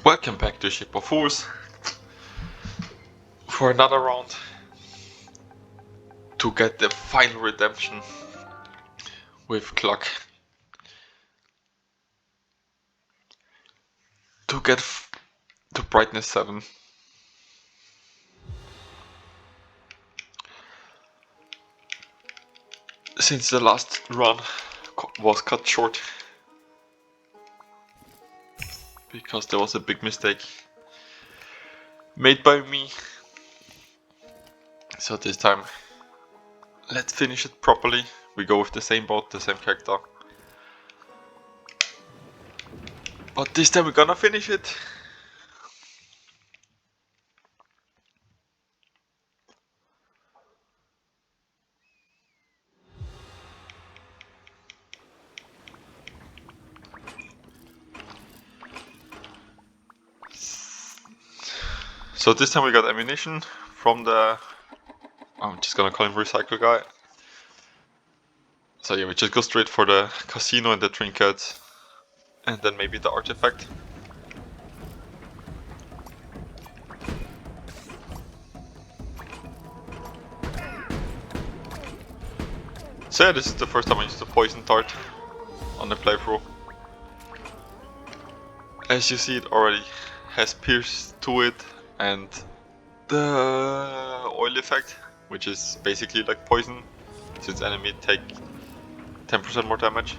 Welcome back to Ship of Fools for another round to get the final redemption with Cluck. To get to brightness 7. Since the last run was cut short because there was a big mistake made by me. So this time, let's finish it properly. We go with the same boat, the same character. But this time we're gonna finish it. So this time we got ammunition from the, I'm just gonna call him recycle guy. So yeah, we just go straight for the casino and the trinkets, and then maybe the artifact. So yeah, this is the first time I used the poison tart on the playthrough. As you see, it already has pierce to it and the oil effect, which is basically like poison, since enemy take 10% more damage.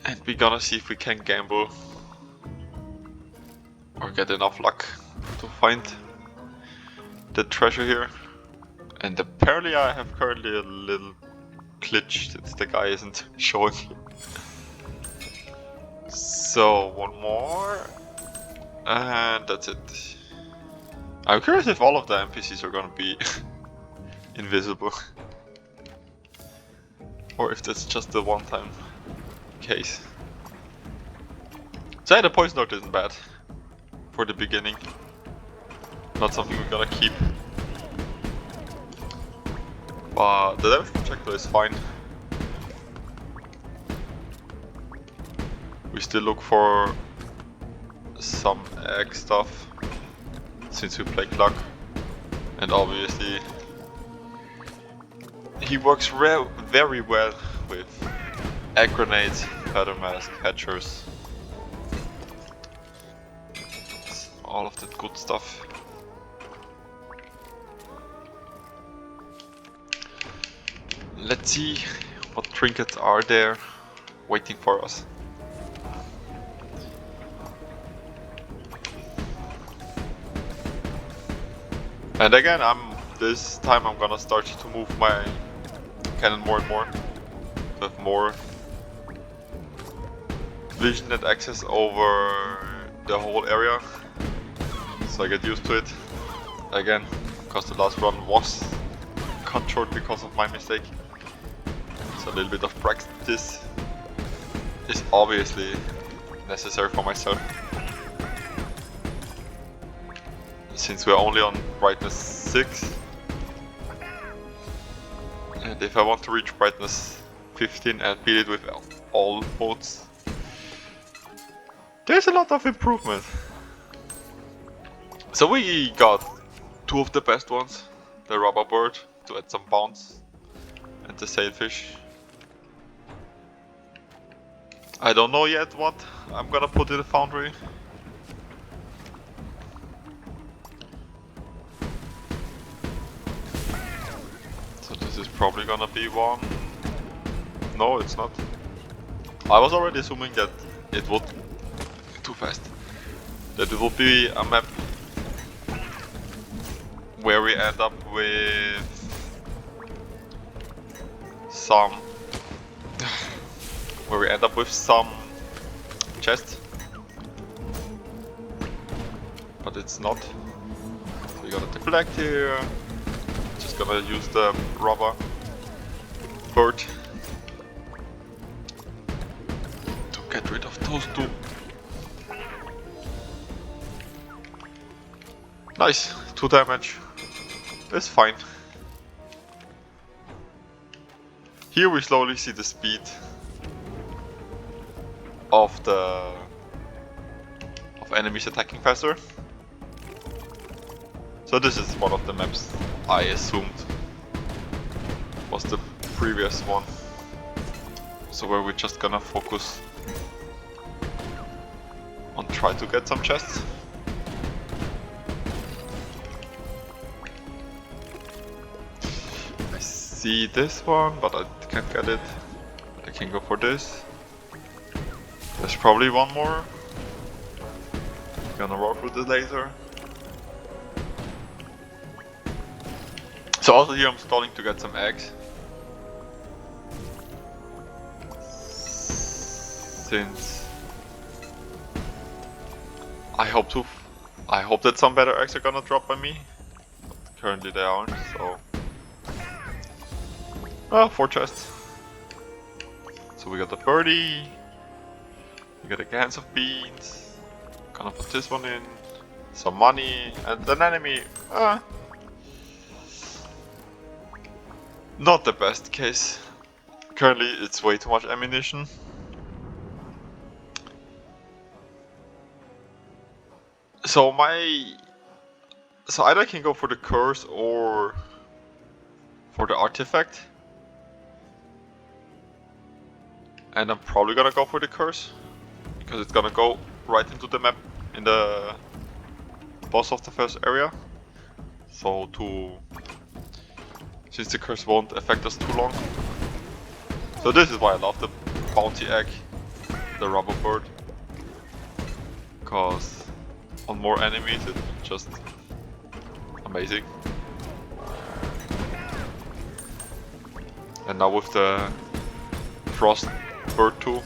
And we're gonna see if we can gamble or get enough luck to find the treasure here. And apparently I have currently a little glitch since the guy isn't showing. So one more, and that's it. I'm curious if all of the NPCs are gonna be invisible, or if that's just the one-time case. So yeah, the poison dart isn't bad for the beginning. Not something we're gonna keep, but the damage projectile is fine. We still look for some egg stuff since we play Cluck, and obviously he works very well with egg grenades, pattern mask, hatchers, all of that good stuff. Let's see what trinkets are there waiting for us. And again, this time I'm gonna start to move my cannon more and more, with more vision and access over the whole area, so I get used to it. Again, because the last run was cut short because of my mistake, so a little bit of practice is obviously necessary for myself, since we're only on brightness 6. And if I want to reach brightness 15 and beat it with all boats, there's a lot of improvement. So we got 2 of the best ones, the rubber bird to add some bounce, and the sailfish. I don't know yet what I'm gonna put in the foundry. So this is probably gonna be one. No, it's not. I was already assuming that it would too fast. That it will be a map where we end up with some chests, but it's not. So we gotta deflect here. Just gonna use the rubber bird to get rid of those 2. Nice, 2 damage. That's fine. Here we slowly see the speed of the of enemies attacking faster. So this is one of the maps I assumed was the previous one. So where we're just gonna focus on try to get some chests. I see this one, but I can't get it. I can go for this. There's probably one more. Gonna roll through the laser. So also here I'm stalling to get some eggs. Since I hope that some better eggs are gonna drop by me. But currently they aren't, so. Oh, 4 chests. So we got the birdie. We got a cans of beans. Gonna put this one in. Some money and an enemy. Not the best case. Currently it's way too much ammunition. So either I can go for the curse or for the artifact. And I'm probably gonna go for the curse, because it's gonna go right into the map in the boss of the first area. So since the curse won't affect us too long. So this is why I love the bounty egg, the rubber bird. Because on more enemies it's just amazing. And now with the frost bird too,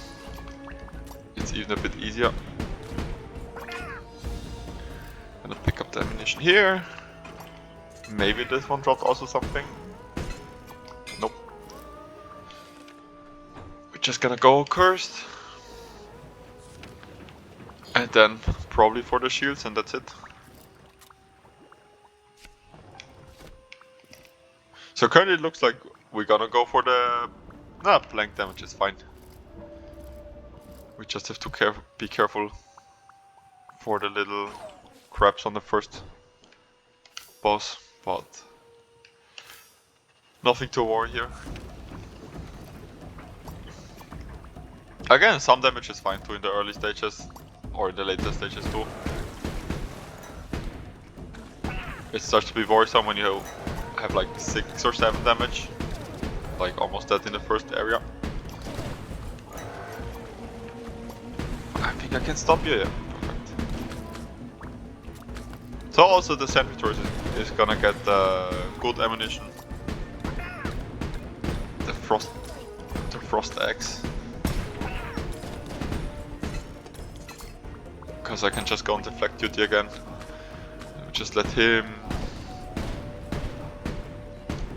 it's even a bit easier. Gonna pick up the ammunition here. Maybe this one dropped also something. Nope. We're just gonna go cursed. And then probably for the shields, and that's it. So currently it looks like we're gonna go for the... Nah, blank damage is fine. We just have to be careful for the little crabs on the first boss, but nothing to worry here. Again, some damage is fine too in the early stages, or in the later stages too. It starts to be worrisome when you have like 6 or 7 damage, like almost that in the first area. I think I can stop you, yeah. Perfect. So also the sandwich is gonna get good ammunition. The frost eggs. Because I can just go on deflect duty again. Just let him...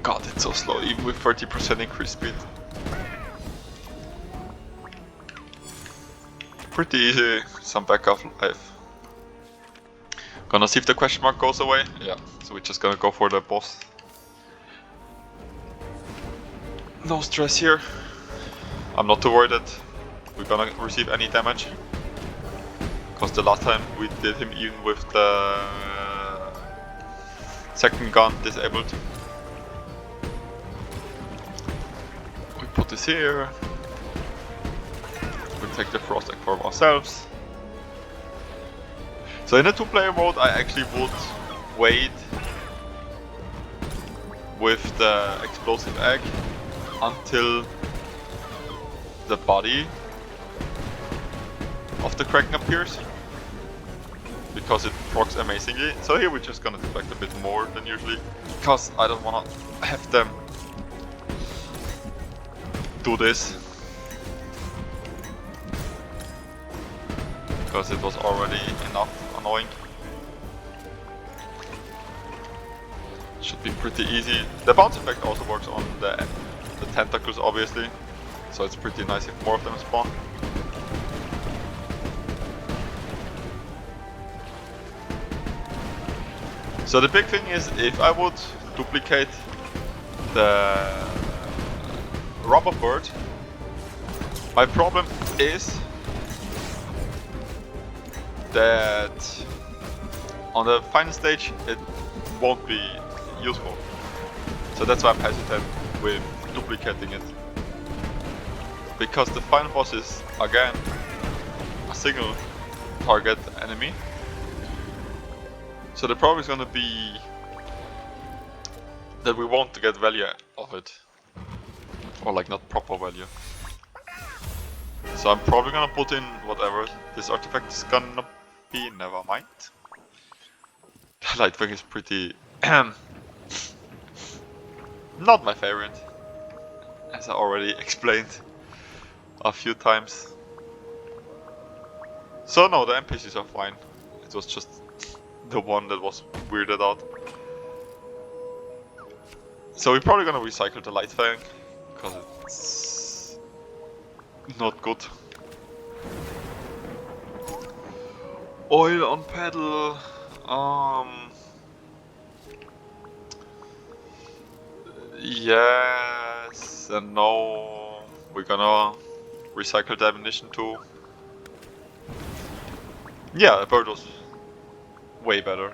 God, it's so slow, even with 30% increased speed. Pretty easy, some backup life. Gonna see if the question mark goes away. Yeah, so we're just gonna go for the boss. No stress here. I'm not too worried that we're gonna receive any damage. Because the last time we did him even with the second gun disabled. We put this here. We take the frost egg for ourselves. So in a 2-player mode I actually would wait with the explosive egg until the body of the Kraken appears, because it procs amazingly. So here we're just gonna deflect a bit more than usually, because I don't wanna have them do this, because it was already enough annoying. Should be pretty easy. The bounce effect also works on the tentacles obviously, so it's pretty nice if more of them spawn. So the big thing is, if I would duplicate the rubber bird, my problem is that on the final stage it won't be useful. So that's why I'm hesitant with duplicating it. Because the final boss is, again, a single target enemy. So the problem is gonna be that we won't get value of it. Or like not proper value. So I'm probably gonna put in whatever this artifact is gonna be, never mind. The Lightwing is pretty not my favorite, as I already explained a few times. So no, the NPCs are fine. It was just the one that was weirded out. So we're probably gonna recycle the Lightwing, because it's not good. Oil on pedal. Yes and no. We're gonna recycle the ammunition too. Yeah, the bird was way better.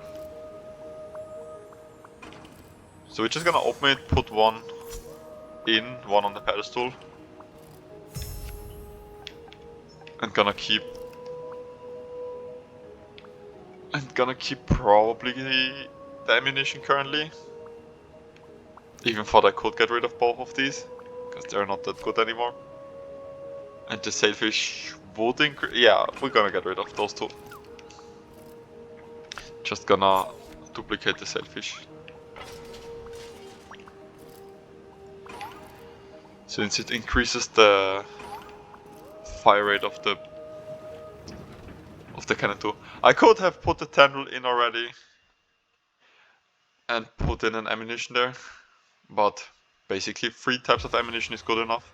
So we're just gonna open it, put one in, one on the pedestal. And gonna keep probably the ammunition currently. Even thought I could get rid of both of these, because they're not that good anymore. And the sailfish would increase. Yeah, we're gonna get rid of those two. Just gonna duplicate the sailfish. Since it increases the fire rate of the cannon too. I could have put the tendril in already and put in an ammunition there, but basically 3 types of ammunition is good enough.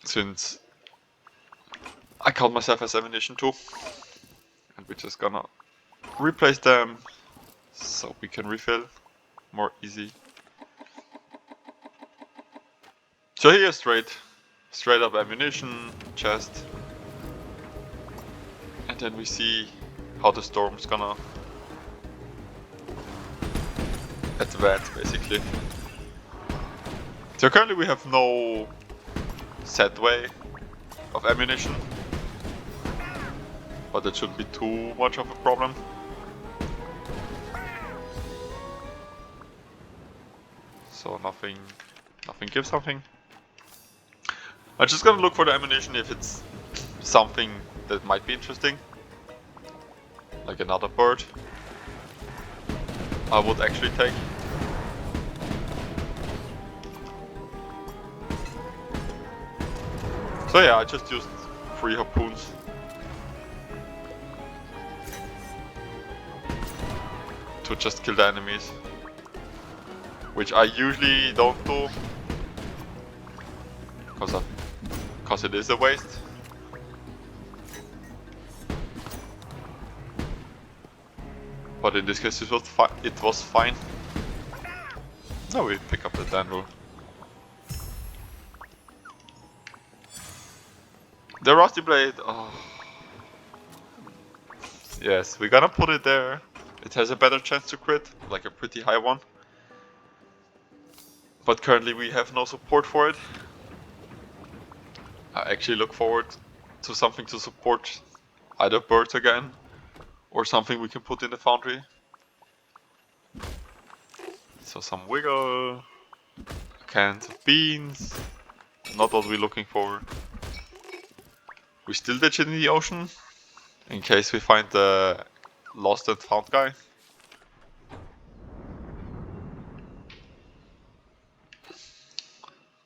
Since I count myself as ammunition too. And we're just gonna replace them so we can refill more easy. So here's straight up ammunition chest. And then we see how the storm's gonna advance basically. So currently we have no set way of ammunition, but it shouldn't be too much of a problem. So nothing gives something. I'm just gonna look for the ammunition if it's something that might be interesting. Like another bird. I would actually take. So yeah, I just used 3 harpoons. To just kill the enemies. Which I usually don't do. Because it is a waste. But in this case it was fine. Now we pick up the tendril. The rusty blade, oh. Yes, we're gonna put it there. It has a better chance to crit, like a pretty high one. But currently we have no support for it. I actually look forward to something to support either birds again, or something we can put in the foundry. So some wiggle, cans of beans, not what we're looking for. We still ditch it in the ocean, in case we find the lost and found guy.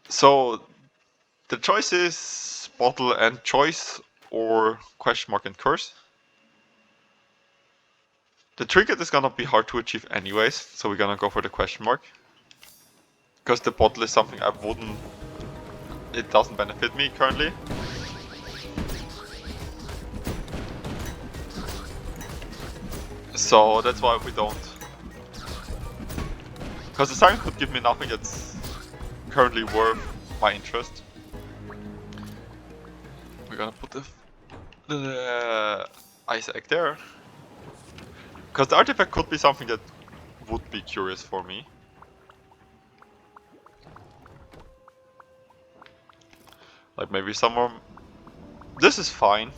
So the choice is bottle and choice, or question mark and curse. The trinket is gonna be hard to achieve anyways, so we're gonna go for the question mark. Because the bottle is something I wouldn't... It doesn't benefit me currently. So that's why we don't. Because the siren could give me nothing that's currently worth my interest. we're gonna put the ice egg there. Because the artifact could be something that would be curious for me. Like maybe somewhere... This is fine.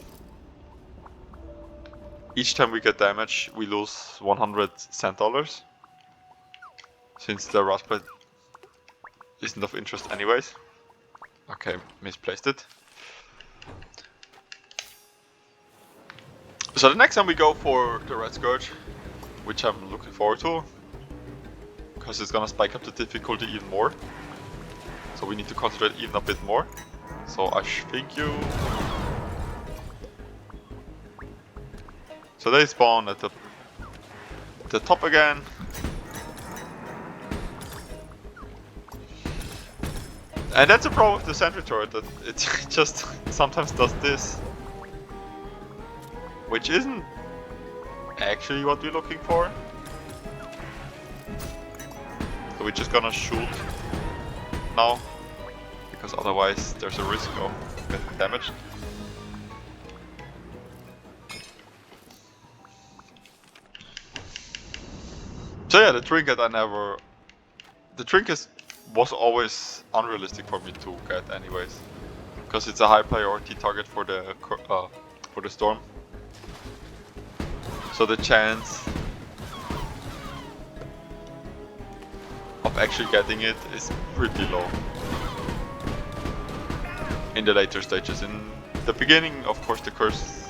Each time we get damage, we lose 100 cent dollars. Since the rust plate isn't of interest anyways. Okay, misplaced it. So the next time we go for the Red Scourge, which I'm looking forward to, because it's gonna spike up the difficulty even more. So we need to concentrate even a bit more. So I think you... So they spawn at the top again. And that's a problem with the sentry turret, that it just sometimes does this. Which isn't actually what we're looking for. So we're just gonna shoot now, because otherwise there's a risk of getting damaged. So yeah, the trinket the trinket was always unrealistic for me to get anyways, because it's a high priority target for the storm. So the chance of actually getting it is pretty low in the later stages. In the beginning, of course, the curse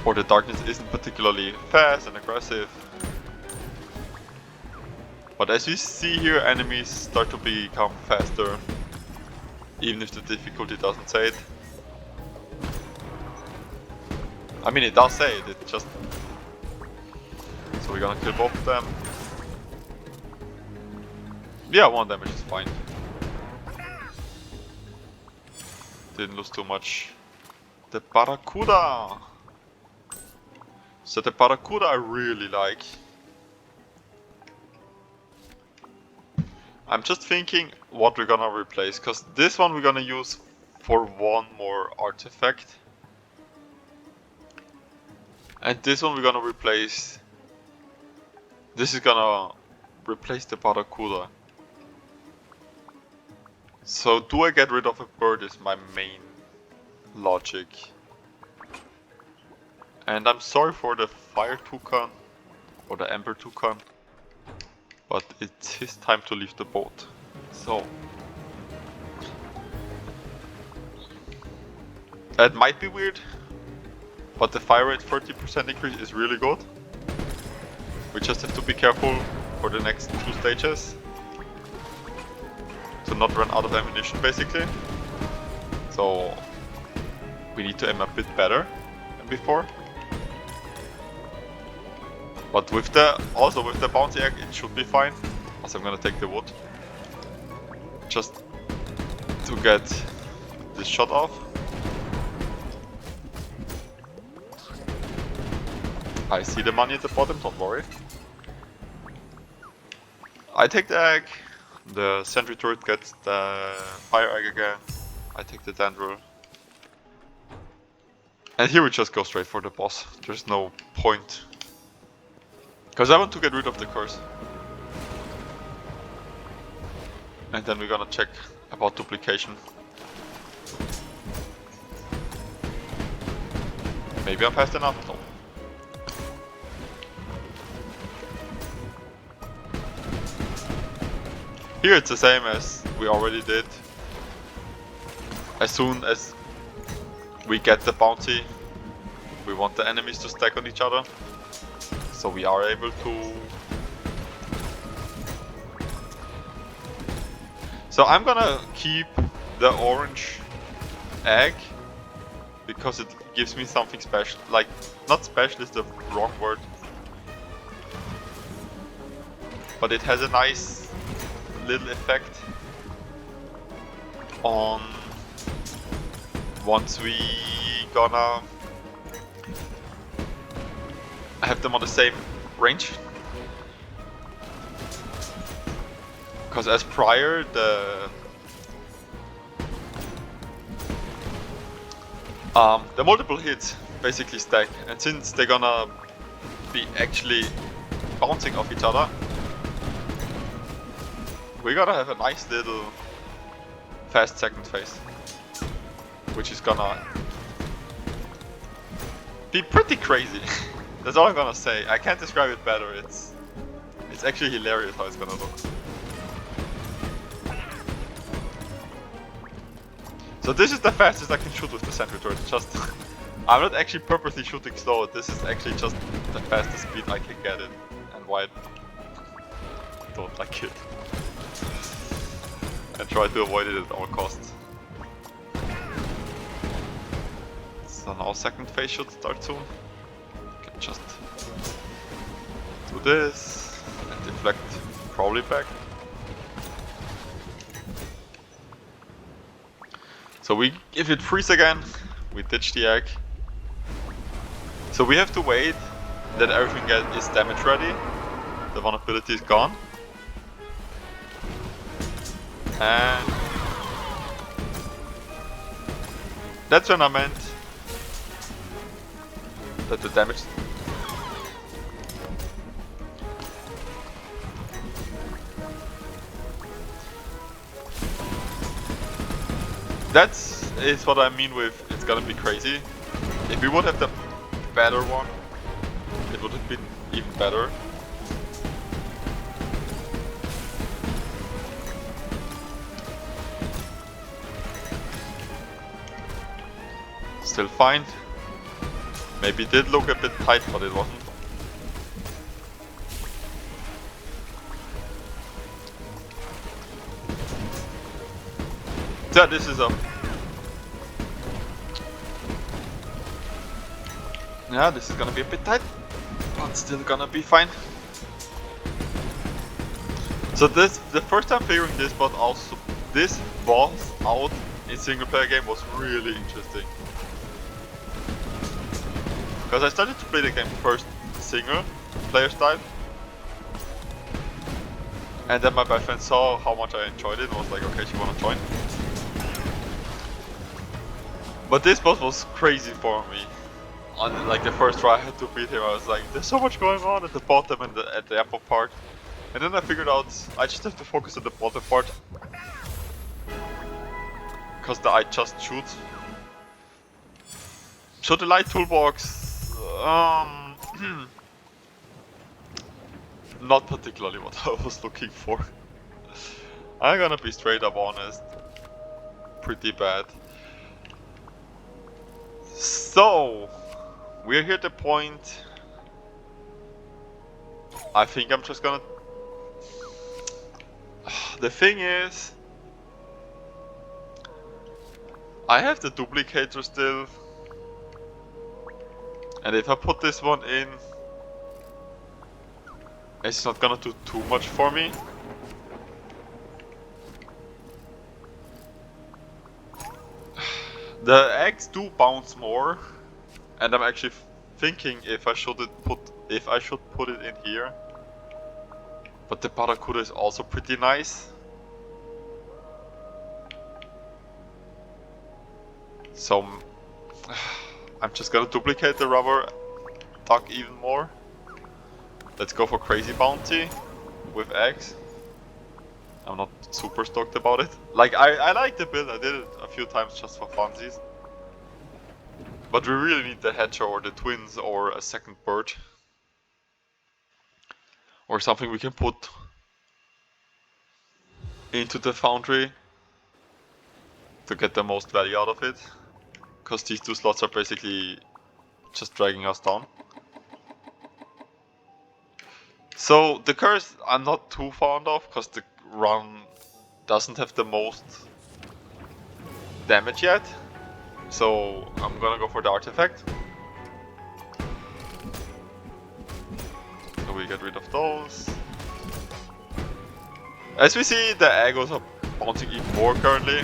or the darkness isn't particularly fast and aggressive. But as you see here, enemies start to become faster, even if the difficulty doesn't say it. I mean, it does say it, it just... So we're gonna kill both of them. Yeah, 1 damage is fine. Didn't lose too much. The Barracuda! So the Barracuda I really like. I'm just thinking what we're gonna replace, because this one we're gonna use for 1 more artifact. And this one we're gonna replace... This is gonna replace the Barracuda. So do I get rid of a bird is my main logic. And I'm sorry for the fire toucan, or the ember toucan, but it's his time to leave the boat. So that might be weird, but the fire rate 30% increase is really good. We just have to be careful for the next 2 stages to not run out of ammunition basically. So we need to aim a bit better than before. But with the bouncy egg it should be fine. Also I'm gonna take the wood just to get this shot off. I see the money at the bottom, don't worry. I take the egg, the sentry turret gets the fire egg again, I take the tendril. And here we just go straight for the boss, there's no point. Because I want to get rid of the curse. And then we're gonna check about duplication. Maybe I'm fast enough? No. Here it's the same as we already did. As soon as we get the bounty, we want the enemies to stack on each other. So we are able to... So I'm gonna keep the orange egg because it gives me something special. Like, not special is the wrong word, but it has a nice little effect on once we gonna have them on the same range. Because as prior, The multiple hits basically stack, and since they're gonna be actually bouncing off each other, we gotta have a nice little fast second phase, which is gonna be pretty crazy. That's all I'm gonna say. I can't describe it better. It's actually hilarious how it's gonna look. So this is the fastest I can shoot with the sentry turret. Just I'm not actually purposely shooting slow. This is actually just the fastest speed I can get it, and why I don't like it. And try to avoid it at all costs. So now second phase should start soon. Can just do this and deflect probably back. So we if it freeze again, we ditch the egg. So we have to wait that everything is damage ready. The vulnerability is gone. And that's when I meant that the damage is what I mean with it's gonna be crazy. If we would have the better one, it would have been even better. Still fine. Maybe it did look a bit tight, but it wasn't. Yeah, this is a... Yeah, this is gonna be a bit tight, but still gonna be fine. So the first time figuring this, but also this boss out in single player game was really interesting. Because I started to play the game first single player style, and then my best friend saw how much I enjoyed it and was like, okay, she wanna join. But this boss was crazy for me. On like the first try I had to beat him, I was like, there's so much going on at the bottom and at the upper part. And then I figured out I just have to focus on the bottom part. Because I just shoot. So the light toolbox, not particularly what I was looking for. I'm gonna be straight up honest. Pretty bad. So, we're here at the point. I think I'm just gonna... The thing is, I have the duplicator still. And if I put this one in, it's not gonna do too much for me. The eggs do bounce more, and I'm actually thinking if I should put it in here. But the Barracuda is also pretty nice. So I'm just gonna duplicate the rubber duck even more. Let's go for crazy bounty with eggs. I'm not super stoked about it. Like I like the build, I did it a few times just for funsies. But we really need the Hedgehog or the twins or a second bird. Or something we can put into the foundry to get the most value out of it. Because these two slots are basically just dragging us down. So the curse I'm not too fond of because the run doesn't have the most damage yet. So I'm gonna go for the artifact. So we get rid of those. As we see, the Agos are bouncing even more currently.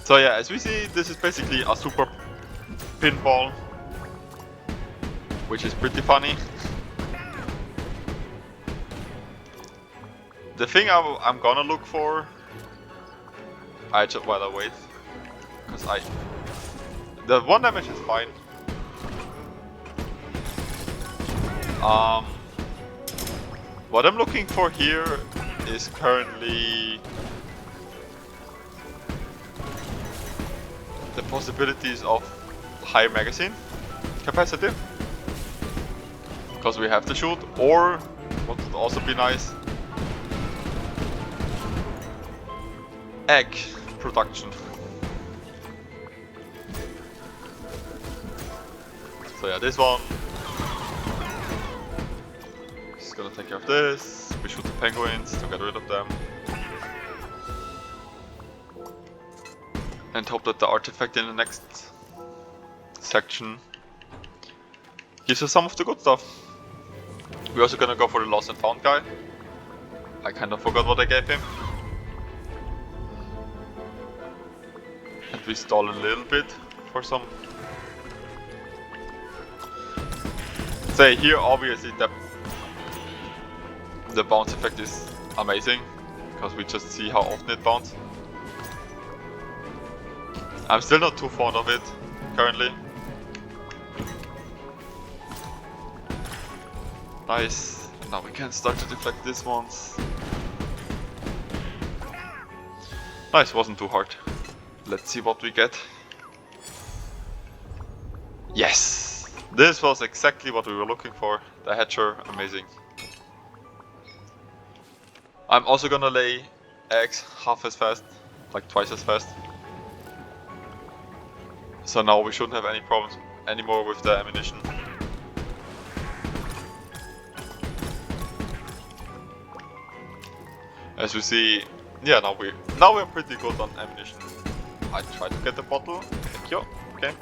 So yeah, as we see, this is basically a super pinball, which is pretty funny. The thing I'm gonna look for, while I wait, because the 1 damage is fine. What I'm looking for here is currently the possibilities of higher magazine capacity, because we have to shoot, or what would also be nice, egg production. So yeah, this one is gonna take care of this. We shoot the penguins to get rid of them. And hope that the artifact in the next section gives us some of the good stuff. We're also gonna go for the lost and found guy. I kind of forgot what I gave him. And we stall a little bit for some. Say here, obviously the bounce effect is amazing, because we just see how often it bounces. I'm still not too fond of it currently. Nice. Now we can start to deflect these ones. Nice, wasn't too hard. Let's see what we get. Yes! This was exactly what we were looking for. The hatcher, amazing. I'm also gonna lay eggs half as fast, like twice as fast. So now we shouldn't have any problems anymore with the ammunition. As we see, yeah, now we're pretty good on ammunition. I tried to get the bottle. Thank you. Okay.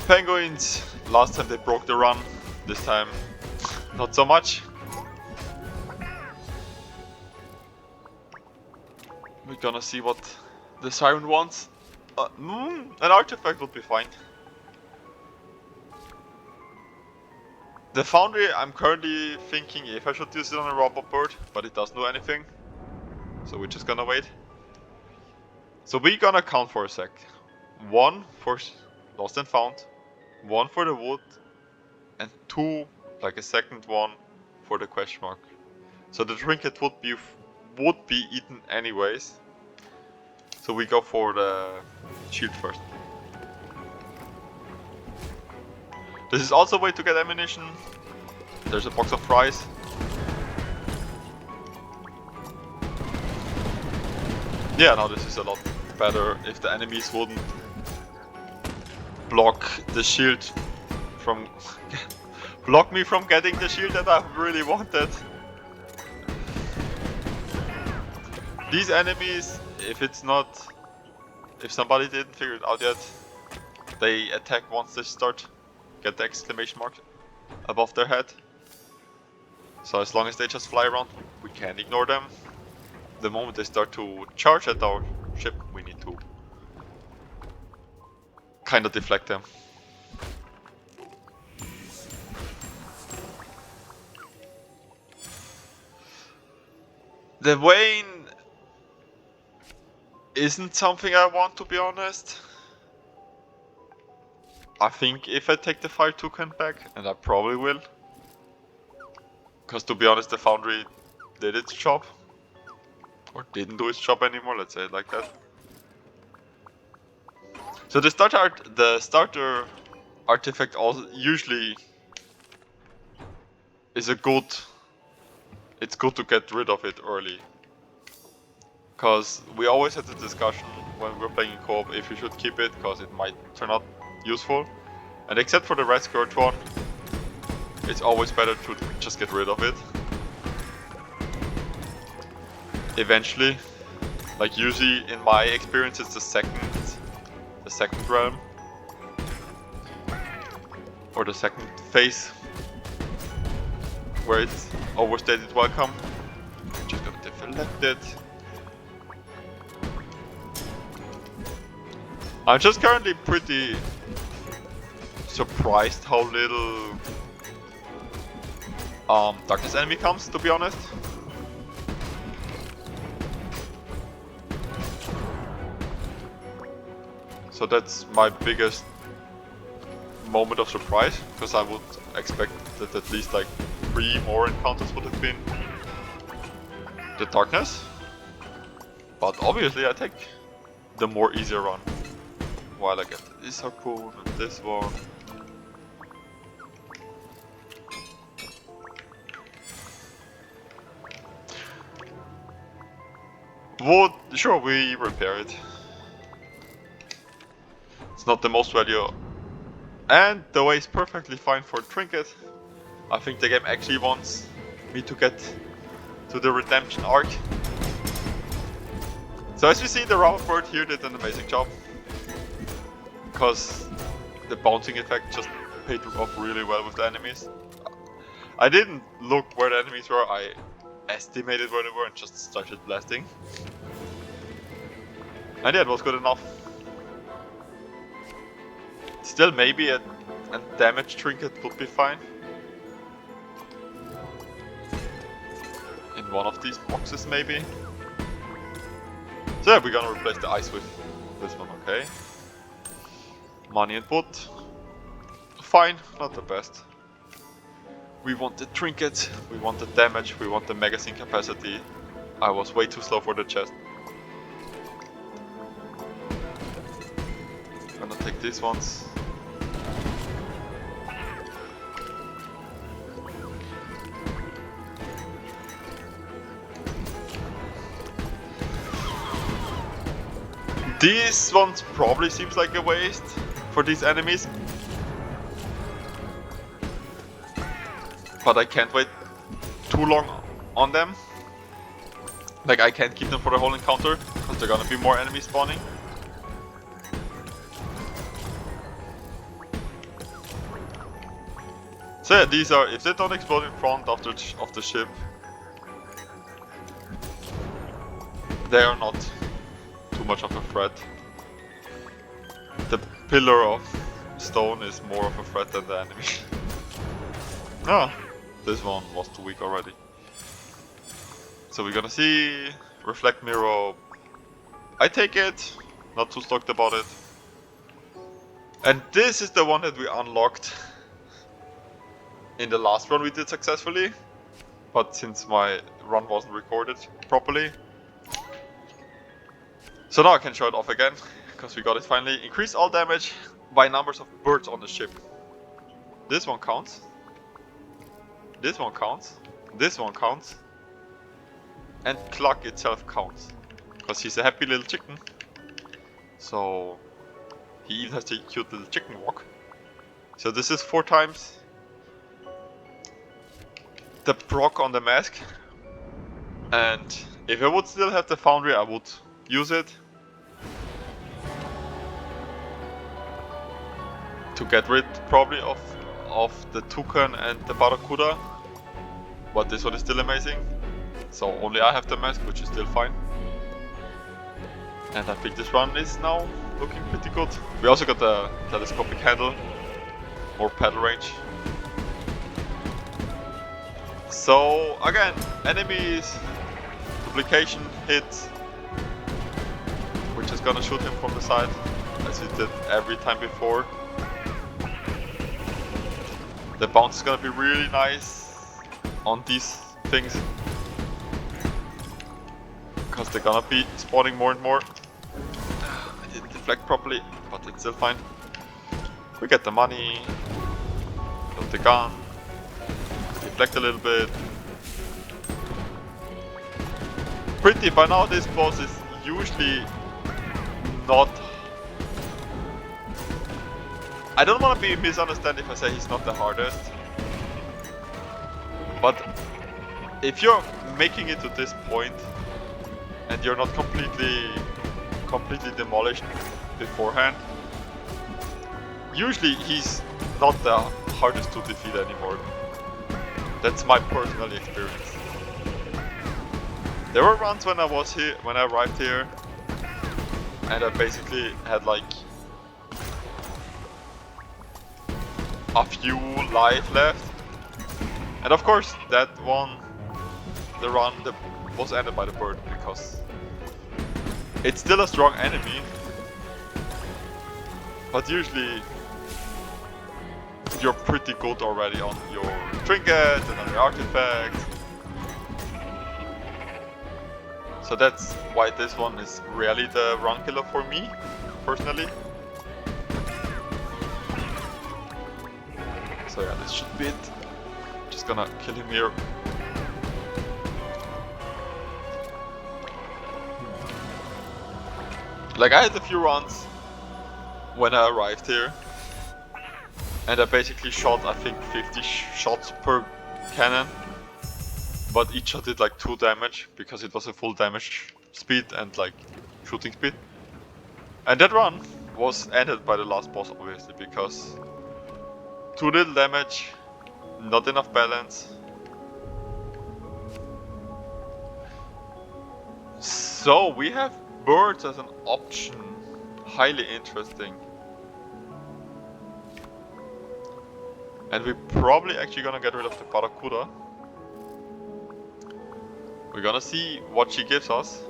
Penguins. Last time they broke the run. This time, not so much. We're gonna see what the siren wants. An artifact would be fine. The foundry, I'm currently thinking if I should use it on a robot bird, but it doesn't do anything. So we're just gonna wait. So we're gonna count for a sec. 1 for lost and found, 1 for the wood, and 2, like a second one, for the question mark. So the trinket would be eaten anyways. So we go for the shield first. This is also a way to get ammunition. There's a box of fries. Yeah, now this is a lot better if the enemies wouldn't block the shield from block me from getting the shield that I really wanted. These enemies, if somebody didn't figure it out yet, they attack once they start. Get the exclamation mark above their head. So as long as they just fly around, we can't ignore them. The moment they start to charge at our ship, we need to kind of deflect them. The Wayne isn't something I want, to be honest. I think if I take the fire toucan back, and I probably will, because to be honest, the foundry did its job, or didn't do its job anymore. Let's say it like that. So the starter artifact also usually is it's good to get rid of it early, because we always had the discussion when we're playing in co-op if you should keep it, because it might turn out useful, and except for the red skirt one, it's always better to just get rid of it eventually. Like usually in my experience it's the second realm, or the second phase, where it's overstated welcome. Just gonna deflect it. I'm just currently pretty surprised how little darkness enemy comes, to be honest. So that's my biggest moment of surprise, because I would expect that at least like 3 more encounters would have been the darkness. But obviously I take the more easier run, while I get this harpoon and this one. Wood, sure, we repair it. It's not the most value, and the way is perfectly fine for trinket. I think the game actually wants me to get to the redemption arc. So as you see, the robber bird here did an amazing job, because the bouncing effect just paid off really well with the enemies. I didn't look where the enemies were, I estimated where they were and just started blasting. And yeah, it was good enough. Still, maybe a damage trinket would be fine in one of these boxes, maybe. So yeah, we're gonna replace the ice with this one, okay. Money and wood. Fine, not the best. We want the trinket, we want the damage, we want the magazine capacity. I was way too slow for the chest. I'm gonna take these ones. These ones probably seems like a waste for these enemies. But I can't wait too long on them. Like, I can't keep them for the whole encounter, because there are gonna be more enemies spawning. So yeah, these are, if they don't explode in front of the ship, they are not too much of a threat. The pillar of stone is more of a threat than the enemy. Ah, this one was too weak already. So we're gonna see reflect mirror. I take it, not too stoked about it. And this is the one that we unlocked in the last run we did successfully, but since my run wasn't recorded properly. So now I can show it off again, because we got it finally. Increase all damage by numbers of birds on the ship. This one counts. This one counts. This one counts. And Cluck itself counts, because he's a happy little chicken. So he even has the cute little chicken walk. So this is 4 times the proc on the mask. And if I would still have the foundry, I would use it to get rid probably of the toucan and the barracuda, but this one is still amazing. So only I have the mask, which is still fine. And I think this run is now looking pretty good. We also got the telescopic handle, more paddle range. So again, enemies, duplication hits, we're just gonna shoot him from the side, as we did every time before. The bounce is gonna be really nice on these things, because they're gonna be spawning more and more. I didn't deflect properly, but it's still fine. We get the money, got the gun, deflect a little bit. Pretty, by now this boss is usually not... I don't want to be misunderstood if I say he's not the hardest. But if you're making it to this point and you're not completely demolished beforehand, usually he's not the hardest to defeat anymore. That's my personal experience. There were runs when I was here, when I arrived here, and I basically had like a few life left, And of course, that one, the run that was ended by the bird because it's still a strong enemy, but usually you're pretty good already on your trinket and on your artifact. So that's why this one is really the run killer for me, personally. So yeah, this should be it. Just gonna kill him here. Like, I had a few runs when I arrived here, and I basically shot, I think, 50 shots per cannon, but each shot did like 2 damage because it was a full damage speed and like shooting speed. And that run was ended by the last boss, obviously, because too little damage, not enough balance. So we have birds as an option. Highly interesting. And we're probably actually gonna get rid of the Barracuda. We're gonna see what she gives us.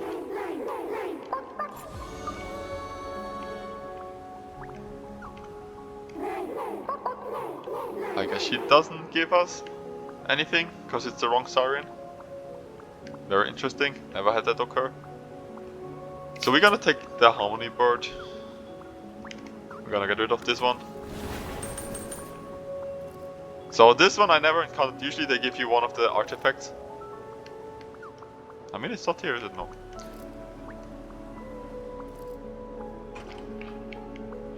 I guess she doesn't give us anything, because it's the wrong siren. Very interesting, never had that occur. So we're gonna take the Harmony Bird. We're gonna get rid of this one. So this one I never encountered. Usually they give you one of the artifacts. I mean, it's not here, is it? No.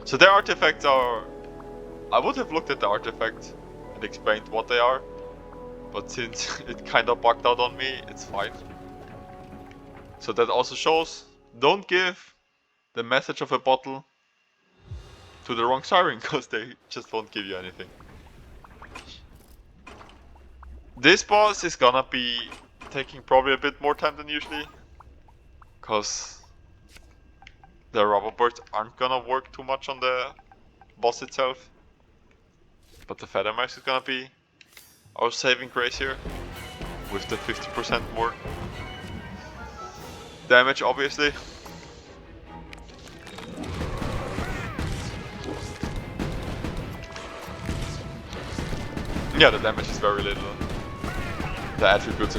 So their artifacts are... I would have looked at the artifact and explained what they are, but since it kinda bugged out on me, it's fine. So that also shows, don't give the message of a bottle to the wrong siren, because they just won't give you anything. This boss is gonna be taking probably a bit more time than usually, because the rubber birds aren't gonna work too much on the boss itself. But the feather mouse is gonna be our saving grace here, with the 50% more damage, obviously. Yeah, the damage is very little. The attributes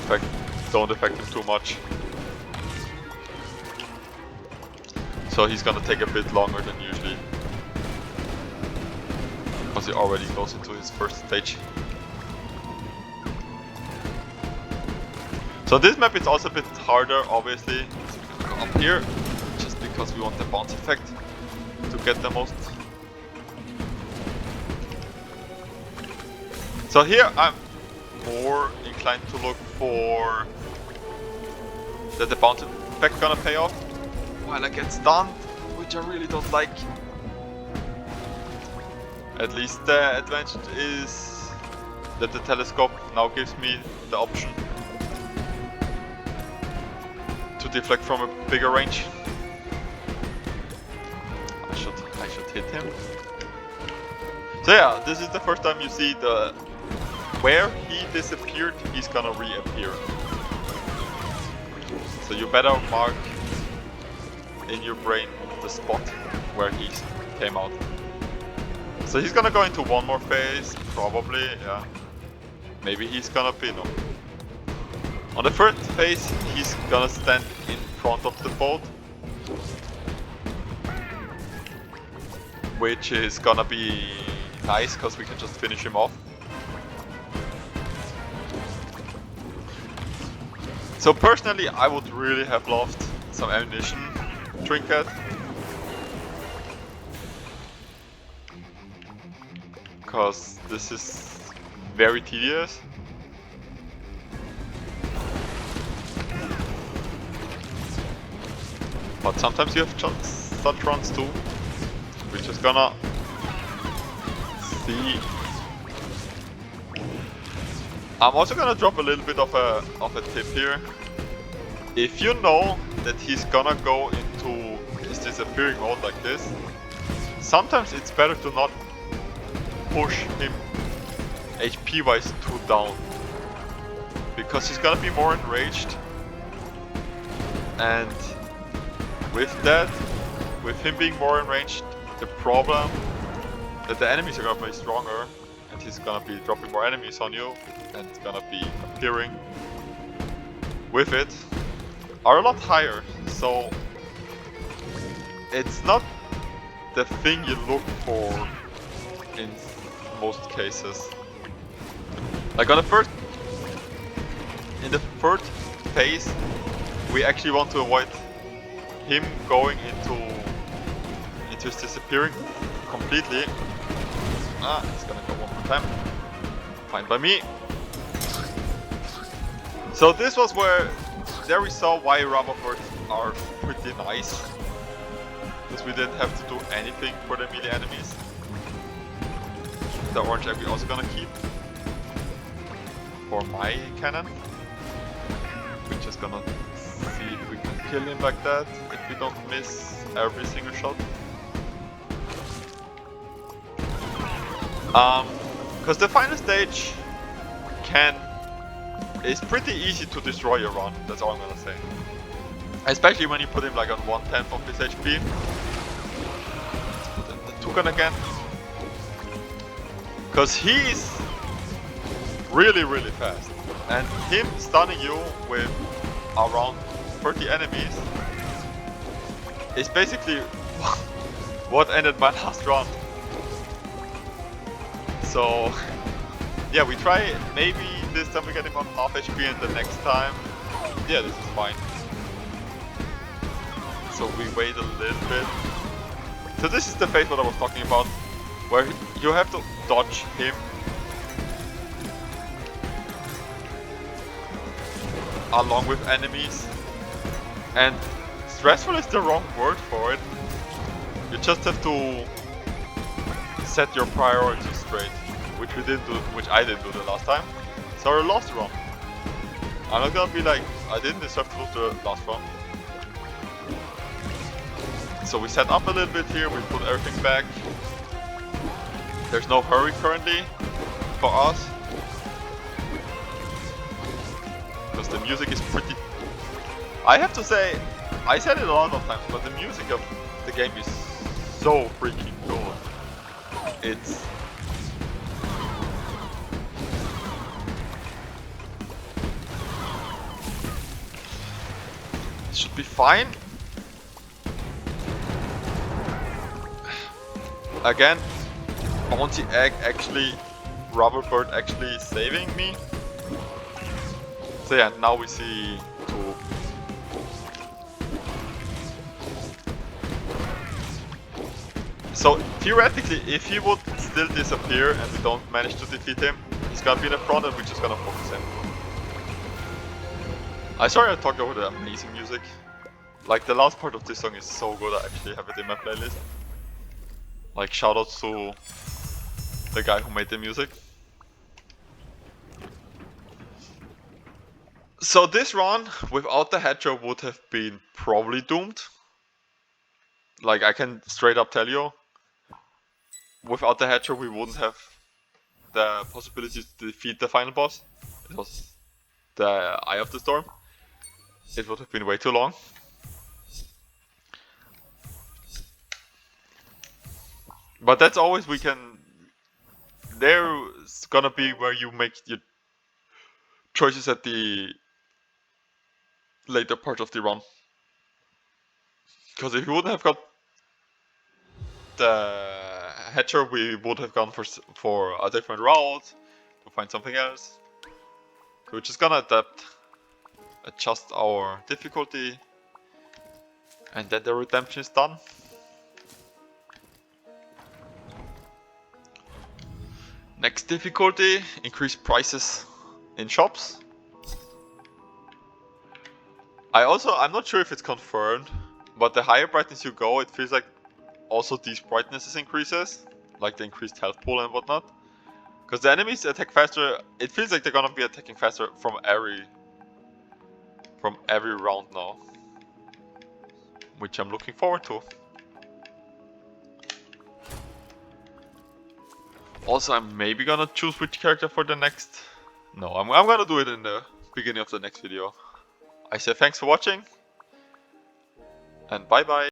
don't affect him too much. So he's gonna take a bit longer than usually, because he already goes into his first stage. So this map is also a bit harder, obviously. So we're gonna go up here, just because we want the bounce effect to get the most. So here I'm more inclined to look for that the bounce effect gonna pay off while I get stunned, which I really don't like. At least the advantage is that the telescope now gives me the option to deflect from a bigger range. I should hit him. So yeah, this is the first time you see the where he disappeared, he's gonna reappear. So you better mark in your brain the spot where he came out. So he's gonna go into one more phase, probably, yeah. Maybe he's gonna be, no. On the first phase, he's gonna stand in front of the boat, which is gonna be nice, because we can just finish him off. So personally, I would really have loved some ammunition trinket, because this is very tedious. But sometimes you have such runs too. We're just gonna see. I'm also gonna drop a little bit of a tip here. If you know that he's gonna go into his disappearing mode like this, sometimes it's better to not push him HP wise too down. because he's gonna be more enraged, and with that, with him being more enraged, the problem that the enemies are gonna be stronger, and he's gonna be dropping more enemies on you, and it's gonna be appearing with it, are a lot higher. So it's not the thing you look for in most cases. Like in the first phase, we actually want to avoid him going into his disappearing completely. It's gonna go one more time. Fine by me. So this was where there we saw why rubber birds are pretty nice, because we didn't have to do anything for the melee enemies. The orange egg we're also gonna keep for my cannon. We're just gonna see if we can kill him like that, if we don't miss every single shot. Because the final stage is pretty easy to destroy your run, that's all I'm gonna say. Especially when you put him like on 1/10 of his HP. Let's put in the Toucan again. Because he's really fast. And him stunning you with around 30 enemies is basically what ended my last run. So yeah, we try, maybe this time we get him on half HP and the next time, yeah, this is fine. So we wait a little bit. So this is the phase what I was talking about, where you have to dodge him along with enemies. And stressful is the wrong word for it. You just have to set your priorities straight, which I didn't do the last time. So I lost run. I'm not gonna be like, I didn't deserve to lose the last run. So we set up a little bit here, we put everything back. There's no hurry currently for us, because the music is pretty... I have to say, I said it a lot of times, but the music of the game is so freaking good. It's... It should be fine. Again, bounty egg actually, rubber bird actually saving me. So yeah, now we see two. So theoretically, if he would still disappear and we don't manage to defeat him, he's gonna be in the front and we're just gonna focus him. I sorry I talked over the amazing music. Like the last part of this song is so good, I actually have it in my playlist. Like shoutouts to the guy who made the music. So this run without the Hedgehog would have been probably doomed. Like I can straight up tell you, without the Hedgehog we wouldn't have the possibility to defeat the final boss. It was the Eye of the Storm. It would have been way too long. But that's always there's gonna be where you make your choices at the later part of the run. Because if we wouldn't have got the Hedgehog, we would have gone for a different route to find something else. So we're just gonna adjust our difficulty, and then the redemption is done. Next difficulty, increase prices in shops. I'm not sure if it's confirmed, but the higher brightness you go, it feels like also these brightnesses increases, like the increased health pool and whatnot. Because the enemies attack faster, it feels like they're gonna be attacking faster from every round now, which I'm looking forward to. Also, I'm maybe gonna choose which character for the next. No, I'm gonna do it in the beginning of the next video. I say thanks for watching and bye bye.